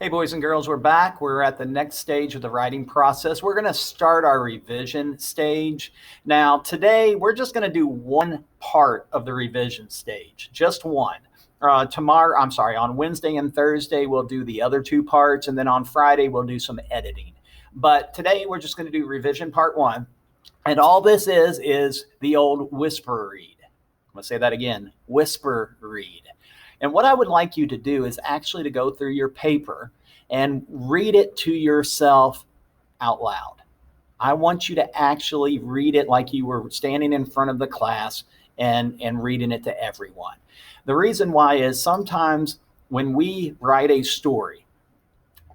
Hey, boys and girls, we're back. We're at the next stage of the writing process. We're going to start our revision stage. Now, today, we're just going to do one part of the revision stage, just one. On Wednesday and Thursday, we'll do the other two parts, and then on Friday, we'll do some editing. But today, we're just going to do revision part one. And all this is the old whisper read. I'm going to say that again, whisper read. And what I would like you to do is actually to go through your paper and read it to yourself out loud. I want you to actually read it like you were standing in front of the class and reading it to everyone. The reason why is sometimes when we write a story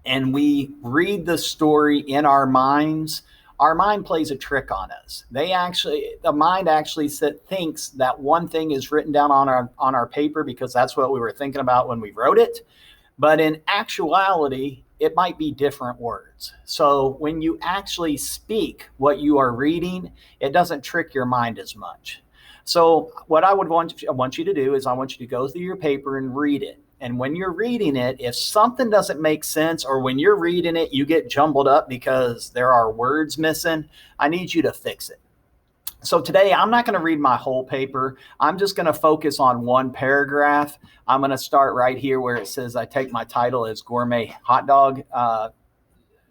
and we read the story in our minds, our mind plays a trick on us. The mind actually thinks that one thing is written down on our paper because that's what we were thinking about when we wrote it. But in actuality, it might be different words. So when you actually speak what you are reading, it doesn't trick your mind as much. So what I want you to do is I want you to go through your paper and read it. And when you're reading it, if something doesn't make sense or when you're reading it, you get jumbled up because there are words missing, I need you to fix it. So today, I'm not going to read my whole paper. I'm just going to focus on one paragraph. I'm going to start right here where it says I take my title as gourmet hot dog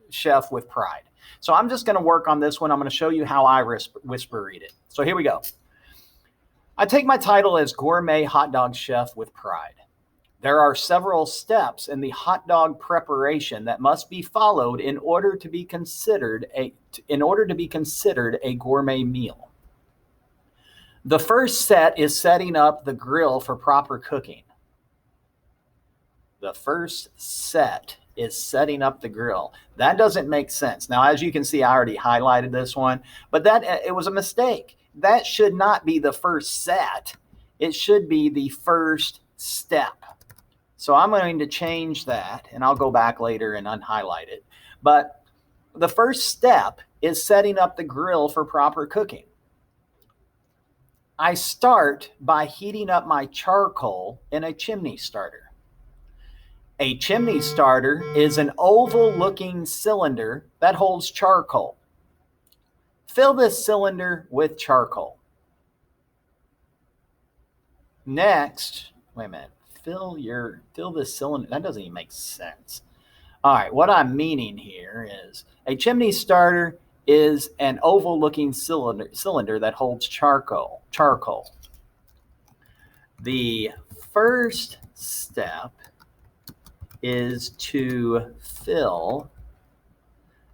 chef with pride. So I'm just going to work on this one. I'm going to show you how I whisper read it. So here we go. I take my title as gourmet hot dog chef with pride. There are several steps in the hot dog preparation that must be followed in order to be considered a gourmet meal. The first set is setting up the grill for proper cooking. The first set is setting up the grill. That doesn't make sense. Now, as you can see, I already highlighted this one, but it was a mistake. That should not be the first set. It should be the first step. So I'm going to change that, and I'll go back later and unhighlight it. But the first step is setting up the grill for proper cooking. I start by heating up my charcoal in a chimney starter. A chimney starter is an oval-looking cylinder that holds charcoal. Fill this cylinder with charcoal. Next, wait a minute. Fill this cylinder. That doesn't even make sense. All right, what I'm meaning here is a chimney starter is an oval-looking cylinder that holds charcoal. The first step is to fill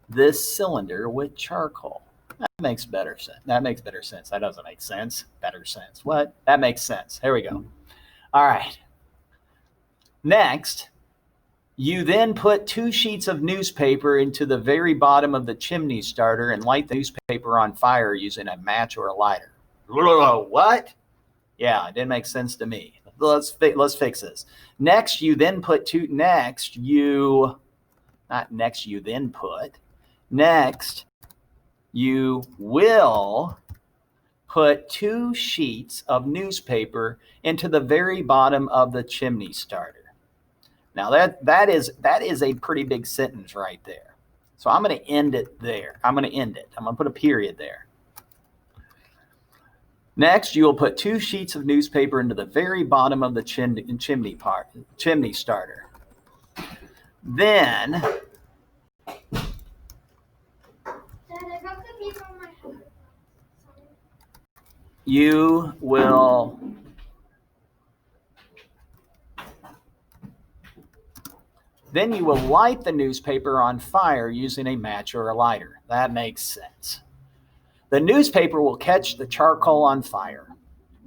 this cylinder with charcoal. That makes better sense. That doesn't make sense. Better sense. What? That makes sense. Here we go. All right. Next, you then put 2 sheets of newspaper into the very bottom of the chimney starter and light the newspaper on fire using a match or a lighter. What? Yeah, it didn't make sense to me. Let's fix this. Next, you then put Next, you will put 2 sheets of newspaper into the very bottom of the chimney starter. Now that is a pretty big sentence right there. So I'm going to end it there. I'm going to put a period there. Next, you will put 2 sheets of newspaper into the very bottom of the chimney starter. Then you will light the newspaper on fire using a match or a lighter. That makes sense. The newspaper will catch the charcoal on fire.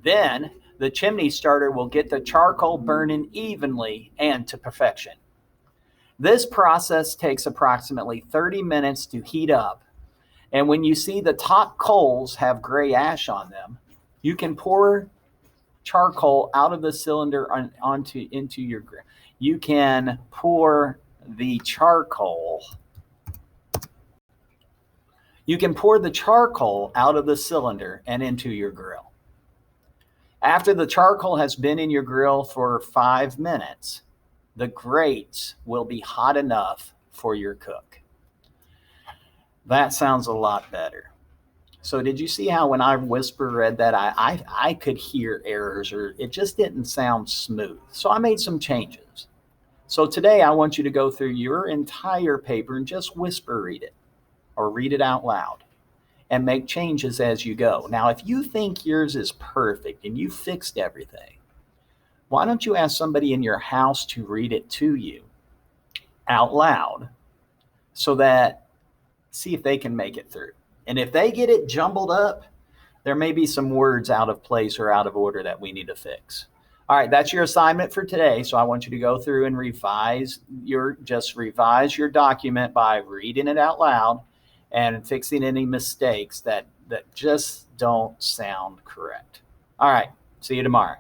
Then the chimney starter will get the charcoal burning evenly and to perfection. This process takes approximately 30 minutes to heat up. And when you see the top coals have gray ash on them, you can pour charcoal out of the cylinder into your grill. You can pour the charcoal out of the cylinder and into your grill. After the charcoal has been in your grill for 5 minutes, the grates will be hot enough for your cook. That sounds a lot better. So did you see how when I whisper read that, I could hear errors, or it just didn't sound smooth. So I made some changes. So today I want you to go through your entire paper and just whisper read it or read it out loud and make changes as you go. Now, if you think yours is perfect and you fixed everything, why don't you ask somebody in your house to read it to you out loud so that see if they can make it through. And if they get it jumbled up, there may be some words out of place or out of order that we need to fix. All right, that's your assignment for today. So I want you to go through and revise your document by reading it out loud and fixing any mistakes that just don't sound correct. All right, see you tomorrow.